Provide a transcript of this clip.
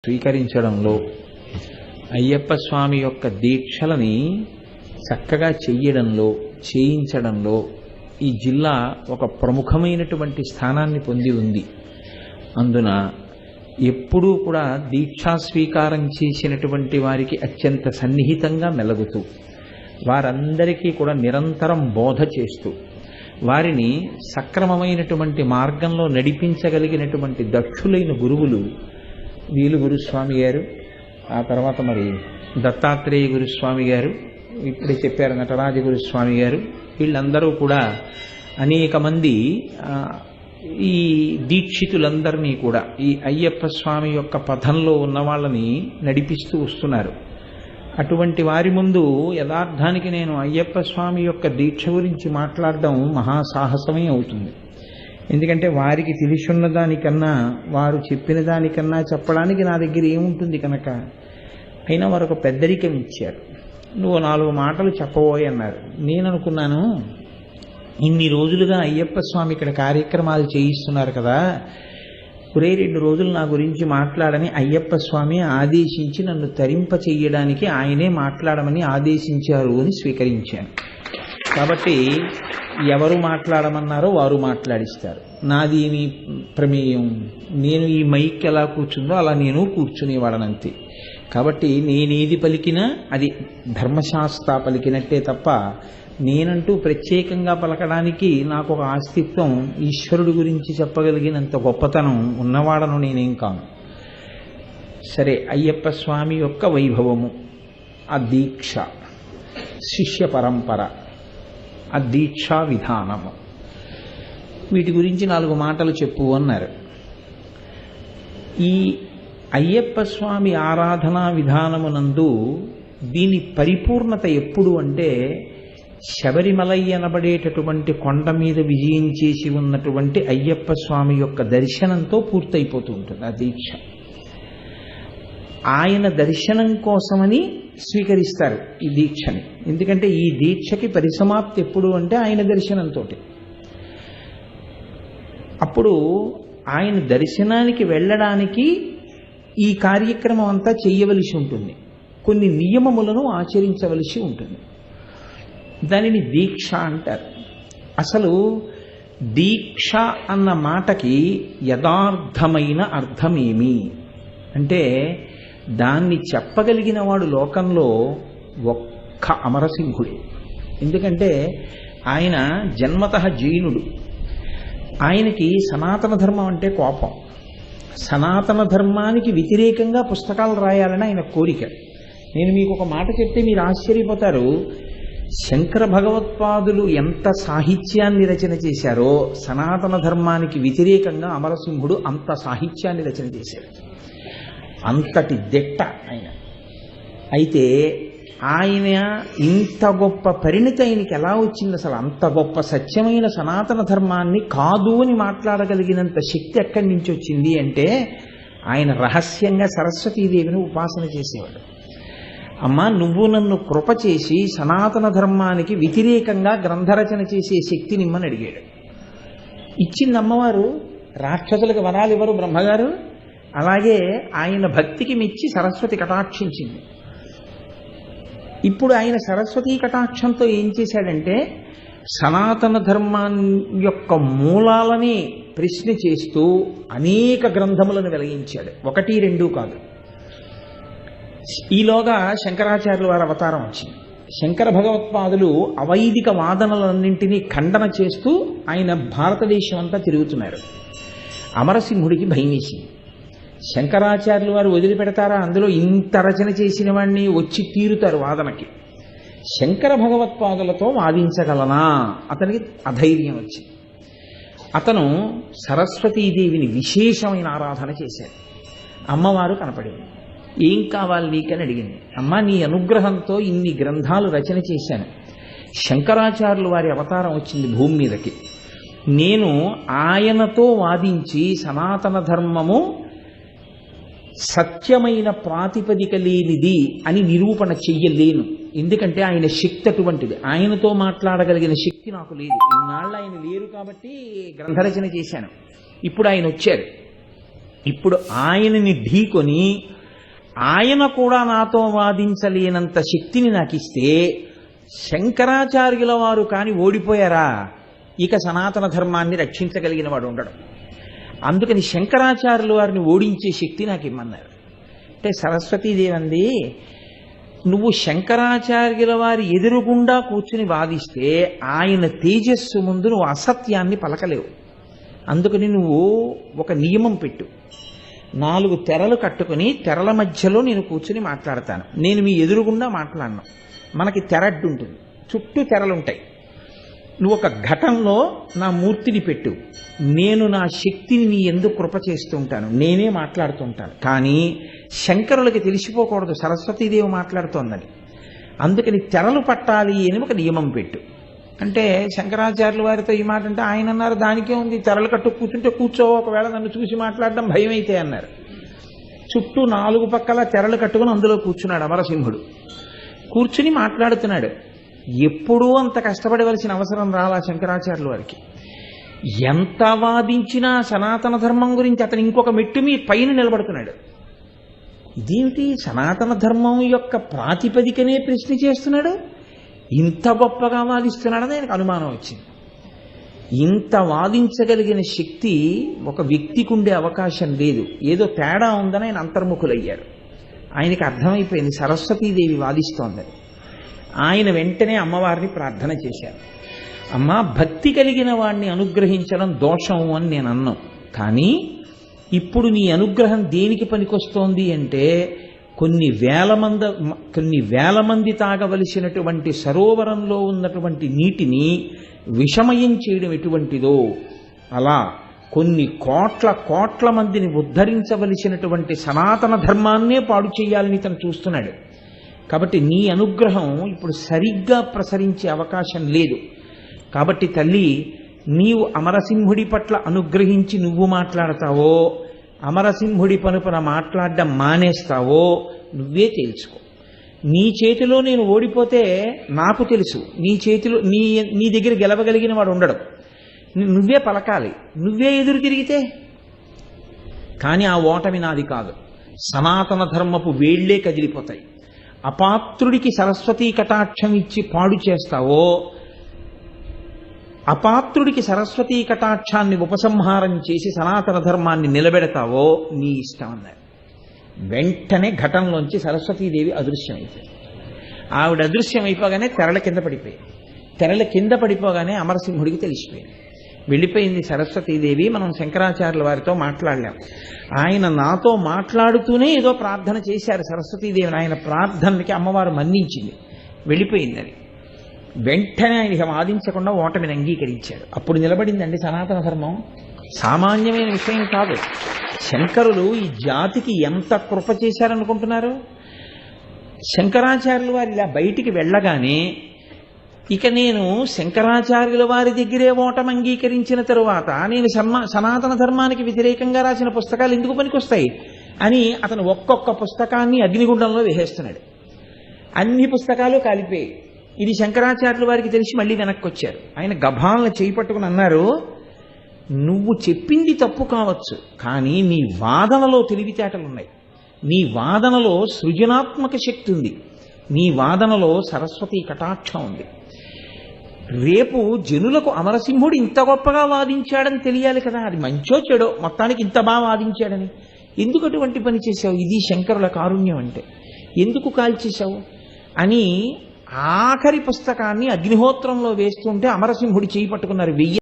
స్వీకరించడంలో, అయ్యప్ప స్వామి యొక్క దీక్షలని చక్కగా చెయ్యడంలో, చేయించడంలో ఈ జిల్లా ఒక ప్రముఖమైనటువంటి స్థానాన్ని పొంది ఉంది. అందున ఎప్పుడూ కూడా దీక్షా స్వీకారం చేసినటువంటి వారికి అత్యంత సన్నిహితంగా మెలుగుతూ, వారందరికీ కూడా నిరంతరం బోధ చేస్తూ, వారిని సక్రమమైనటువంటి మార్గంలో నడిపించగలిగినటువంటి దక్షులైన గురువులు వీలు గురుస్వామి గారు, ఆ తర్వాత మరి దత్తాత్రేయ గురుస్వామి గారు, ఇప్పుడే చెప్పారు నటరాజ గురుస్వామి గారు. వీళ్ళందరూ కూడా అనేక మంది ఈ దీక్షితులందరినీ కూడా ఈ అయ్యప్ప స్వామి యొక్క పథంలో ఉన్న వాళ్ళని నడిపిస్తూ వస్తున్నారు. అటువంటి వారి ముందు యథార్థానికి నేను అయ్యప్ప స్వామి యొక్క దీక్ష గురించి మాట్లాడడం మహాసాహసమే అవుతుంది. ఎందుకంటే వారికి తెలిసున్న దానికన్నా, వారు చెప్పిన దానికన్నా చెప్పడానికి నా దగ్గర ఏముంటుంది కనుక. అయినా వారు ఒక పెద్దరికం ఇచ్చారు. నువ్వు 4 మాటలు చెప్పబోయి అన్నారు. నేను అనుకున్నాను, ఇన్ని రోజులుగా అయ్యప్ప స్వామి ఇక్కడ కార్యక్రమాలు చేయిస్తున్నారు కదా, ఒరే 2 రోజులు నా గురించి మాట్లాడని అయ్యప్ప స్వామి ఆదేశించి నన్ను తరింప చెయ్యడానికి ఆయనే మాట్లాడమని ఆదేశించారు అని స్వీకరించాను. కాబట్టి ఎవరు మాట్లాడమన్నారో వారు మాట్లాడిస్తారు. నాది ఏమి ప్రమేయం, నేను ఈ మైక్ ఎలా కూర్చుందో అలా నేను కూర్చునేవాడనంతే. కాబట్టి నేనేది పలికినా అది ధర్మశాస్త్ర పలికినట్టే తప్ప నేనంటూ ప్రత్యేకంగా పలకడానికి నాకు ఒక అస్తిత్వం, ఈశ్వరుడి గురించి చెప్పగలిగినంత గొప్పతనం ఉన్నవాడను నేనేం కాను. సరే, అయ్యప్ప స్వామి యొక్క వైభవము, ఆ దీక్ష, శిష్య పరంపర, ఆ దీక్షా విధానము, వీటి గురించి 4 మాటలు చెప్పు అన్నారు. ఈ అయ్యప్ప స్వామి ఆరాధనా విధానమునందు దీని పరిపూర్ణత ఎప్పుడు అంటే, శబరిమలై అనబడేటటువంటి కొండ మీద విజయం చేసి ఉన్నటువంటి అయ్యప్ప స్వామి యొక్క దర్శనంతో పూర్తయిపోతూ ఉంటుంది ఆ దీక్ష. ఆయన దర్శనం కోసమని స్వీకరిస్తారు ఈ దీక్షని. ఎందుకంటే ఈ దీక్షకి పరిసమాప్తి ఎప్పుడు అంటే ఆయన దర్శనంతో. అప్పుడు ఆయన దర్శనానికి వెళ్ళడానికి ఈ కార్యక్రమం అంతా చేయవలసి ఉంటుంది. కొన్ని నియమములను ఆచరించవలసి ఉంటుంది. దానిని దీక్ష అంటారు. అసలు దీక్ష అన్న మాటకి యథార్థమైన అర్థమేమి అంటే, దాన్ని చెప్పగలిగిన వాడు లోకంలో ఒక్క అమరసింహుడే. ఎందుకంటే ఆయన జన్మతః జైనుడు. ఆయనకి సనాతన ధర్మం అంటే కోపం. సనాతన ధర్మానికి వ్యతిరేకంగా పుస్తకాలు రాయాలని ఆయన కోరిక. నేను మీకు ఒక మాట చెప్తే మీరు ఆశ్చర్యపోతారు. శంకర భగవత్పాదులు ఎంత సాహిత్యాన్ని రచన చేశారో, సనాతన ధర్మానికి వ్యతిరేకంగా అమరసింహుడు అంత సాహిత్యాన్ని రచన చేశారు. అంతటి దిట్ట ఆయన. అయితే ఆయన ఇంత గొప్ప పరిణితి ఆయనకి ఎలా వచ్చింది? అసలు అంత గొప్ప సత్యమైన సనాతన ధర్మాన్ని కాదు అని మాట్లాడగలిగినంత శక్తి ఎక్కడి నుంచి వచ్చింది అంటే, ఆయన రహస్యంగా సరస్వతీదేవిని ఉపాసన చేసేవాడు. అమ్మా, నువ్వు నన్ను కృప చేసి సనాతన ధర్మానికి వ్యతిరేకంగా గ్రంథరచన చేసే శక్తిని ఇమ్మని అడిగాడు. ఇచ్చింది అమ్మవారు. రాక్షసులకు వరాలు ఇవ్వరు బ్రహ్మగారు. అలాగే ఆయన భక్తికి మెచ్చి సరస్వతి కటాక్షించింది. ఇప్పుడు ఆయన సరస్వతీ కటాక్షంతో ఏం చేశాడంటే, సనాతన ధర్మం యొక్క మూలాలని ప్రశ్న చేస్తూ అనేక గ్రంథములను వెలిగించాడు. 1, 2 కాదు. ఈలోగా శంకరాచార్యుల వారి అవతారం వచ్చింది. శంకర భగవత్పాదులు అవైదిక వాదనలన్నింటినీ ఖండన చేస్తూ ఆయన భారతదేశం అంతా తిరుగుతున్నారు. అమరసింహుడికి భయం వేసింది. శంకరాచార్యుల వారు వదిలిపెడతారా? అందులో ఇంత రచన చేసిన వాడిని వచ్చి తీరుతారు వాదనకి. శంకర భగవత్పాదులతో వాదించగలనా? అతనికి అధైర్యం వచ్చింది. అతను సరస్వతీదేవిని విశేషమైన ఆరాధన చేశాడు. అమ్మవారు కనపడింది. ఏం కావాలి నీకని అడిగింది. అమ్మ, నీ అనుగ్రహంతో ఇన్ని గ్రంథాలు రచన చేశాను. శంకరాచార్యుల వారి అవతారం వచ్చింది భూమి మీదకి. నేను ఆయనతో వాదించి సనాతన ధర్మము సత్యమైన ప్రాతిపదిక లేనిది అని నిరూపణ చెయ్యలేను. ఎందుకంటే ఆయన శక్తి అటువంటిది. ఆయనతో మాట్లాడగలిగిన శక్తి నాకు లేదు. ఇన్నాళ్ళు ఆయన లేరు కాబట్టి గ్రంథరచన చేశాను. ఇప్పుడు ఆయన వచ్చారు. ఇప్పుడు ఆయనని ఢీకొని ఆయన కూడా నాతో వాదించలేనంత శక్తిని నాకు ఇస్తే శంకరాచార్యుల వారు కాని ఓడిపోయారా, ఇక సనాతన ధర్మాన్ని రక్షించగలిగిన వాడు ఉండడు. అందుకని శంకరాచార్యుల వారిని ఓడించే శక్తి నాకు ఇమ్మన్నారు. అంటే సరస్వతీదేవి అంది, నువ్వు శంకరాచార్యుల వారి ఎదురుగుండా కూర్చుని వాదిస్తే ఆయన తేజస్సు ముందు నువ్వు అసత్యాన్ని పలకలేవు. అందుకని నువ్వు ఒక నియమం పెట్టు, 4 తెరలు కట్టుకుని తెరల మధ్యలో నేను కూర్చుని మాట్లాడతాను. నేను మీ ఎదురుగుండా మాట్లాడను. మనకి తెరడ్డు ఉంటుంది, చుట్టూ తెరలుంటాయి. నువ్వు ఒక ఘటంలో నా మూర్తిని పెట్టు, నేను నా శక్తిని నీ ఎందుకు కృప చేస్తుంటాను, నేనే మాట్లాడుతుంటాను. కానీ శంకరులకి తెలిసిపోకూడదు సరస్వతీదేవి మాట్లాడుతోందని. అందుకని తెరలు పట్టాలి అని ఒక నియమం పెట్టు. అంటే శంకరాచార్యుల వారితో ఈ మాట అంటే ఆయన అన్నారు, దానికే ఉంది, తెరలు కట్టు కూర్చుంటే కూర్చో, ఒకవేళ నన్ను చూసి మాట్లాడడం భయం అయితే అన్నారు. చుట్టూ 4 పక్కల తెరలు కట్టుకుని అందులో కూర్చున్నాడు అమరసింహుడు. కూర్చుని మాట్లాడుతున్నాడు. ఎప్పుడూ అంత కష్టపడవలసిన అవసరం రాలా శంకరాచార్యుల వారికి. ఎంత వాదించినా సనాతన ధర్మం గురించి అతను ఇంకొక మెట్టు మీ పైన నిలబడుతున్నాడు. ఇదేమిటి, సనాతన ధర్మం యొక్క ప్రాతిపదికనే ప్రశ్న చేస్తున్నాడు, ఇంత గొప్పగా వాదిస్తున్నాడని ఆయనకు అనుమానం వచ్చింది. ఇంత వాదించగలిగిన శక్తి ఒక వ్యక్తికి ఉండే అవకాశం లేదు, ఏదో తేడా ఉందని ఆయన అంతర్ముఖులయ్యారు. ఆయనకి అర్థమైపోయింది సరస్వతీదేవి వాదిస్తోందని. ఆయన వెంటనే అమ్మవారిని ప్రార్థన చేశారు. అమ్మా, భక్తి కలిగిన వాడిని అనుగ్రహించడం దోషం అని నేను అన్నాను, కానీ ఇప్పుడు నీ అనుగ్రహం దేనికి పనికొస్తోంది అంటే కొన్ని వేల మంది తాగవలసినటువంటి సరోవరంలో ఉన్నటువంటి నీటిని విషమయం చేయడం ఎటువంటిదో అలా కొన్ని కోట్ల మందిని ఉద్ధరించవలసినటువంటి సనాతన ధర్మాన్నే పాడు చేయాలని తను చూస్తున్నాడు. కాబట్టి నీ అనుగ్రహం ఇప్పుడు సరిగ్గా ప్రసరించే అవకాశం లేదు. కాబట్టి తల్లి, నీవు అమరసింహుడి పట్ల అనుగ్రహించి నువ్వు మాట్లాడతావో, అమరసింహుడి పనుపన మాట్లాడడం మానేస్తావో నువ్వే తెలుసుకో. నీ చేతిలో నేను ఓడిపోతే నాకు తెలుసు, నీ దగ్గర గెలవగలిగిన వాడు ఉండడు. నువ్వే పలకాలి, నువ్వే ఎదురు తిరిగితే. కానీ ఆ ఓటమి నాది కాదు, సనాతన ధర్మపు వేళ్లే కదిలిపోతాయి. అపాత్రుడికి సరస్వతీ కటాక్షం ఇచ్చి పాడు చేస్తావో, అపాత్రుడికి సరస్వతీ కటాక్షాన్ని ఉపసంహారం చేసి సనాతన ధర్మాన్ని నిలబెడతావో నీ ఇష్టం అన్నారు. వెంటనే ఘటంలోంచి సరస్వతీదేవి అదృశ్యమైపోయింది. ఆవిడ అదృశ్యం అయిపోగానే తెరల కింద పడిపోయింది. తెరల కింద పడిపోగానే అమరసింహుడికి తెలిసిపోయింది. వెళ్ళిపోయింది సరస్వతీదేవి, మనం శంకరాచార్యుల వారితో మాట్లాడలేం. ఆయన నాతో మాట్లాడుతూనే ఏదో ప్రార్థన చేశారు సరస్వతీదేవిని, ఆయన ప్రార్థనకి అమ్మవారు మన్నించింది, వెళ్ళిపోయింది అది. వెంటనే ఆయన వాదించకుండా ఓటమిని అంగీకరించాడు. అప్పుడు నిలబడిందండి సనాతన ధర్మం. సామాన్యమైన విషయం కాదు. శంకరులు ఈ జాతికి ఎంత కృప చేశారనుకుంటున్నారు. శంకరాచార్యుల వారు ఇలా బయటికి వెళ్ళగానే ఇక నేను శంకరాచార్యుల వారి దగ్గరే ఓటమి అంగీకరించిన తరువాత నేను సనాతన ధర్మానికి వ్యతిరేకంగా రాసిన పుస్తకాలు ఎందుకు పనికొస్తాయి అని అతను ఒక్కొక్క పుస్తకాన్ని అగ్నిగుండంలో వేసేస్తున్నాడు. అన్ని పుస్తకాలు కాలిపోయాయి. ఇది శంకరాచార్యుల వారికి తెలిసి మళ్ళీ వెనక్కి వచ్చారు. ఆయన గభాలను చేయి పట్టుకుని అన్నారు, నువ్వు చెప్పింది తప్పు కావచ్చు, కానీ నీ వాదనలో తెలివితేటలున్నాయి, నీ వాదనలో సృజనాత్మక శక్తి ఉంది, నీ వాదనలో సరస్వతీ కటాక్షం ఉంది. రేపు జనులకు అమరసింహుడు ఇంత గొప్పగా వాదించాడని తెలియాలి కదా, అది మంచో చెడో మొత్తానికి ఇంత బాగా వాదించాడని. ఎందుకు అటువంటి పని చేశావు, ఇది శంకరుల కారుణ్యం అంటే, ఎందుకు కాల్చేశావు అని ఆఖరి పుస్తకాన్ని అగ్నిహోత్రంలో వేస్తుంటే అమరసింహుడి చేయి పట్టుకున్నారు.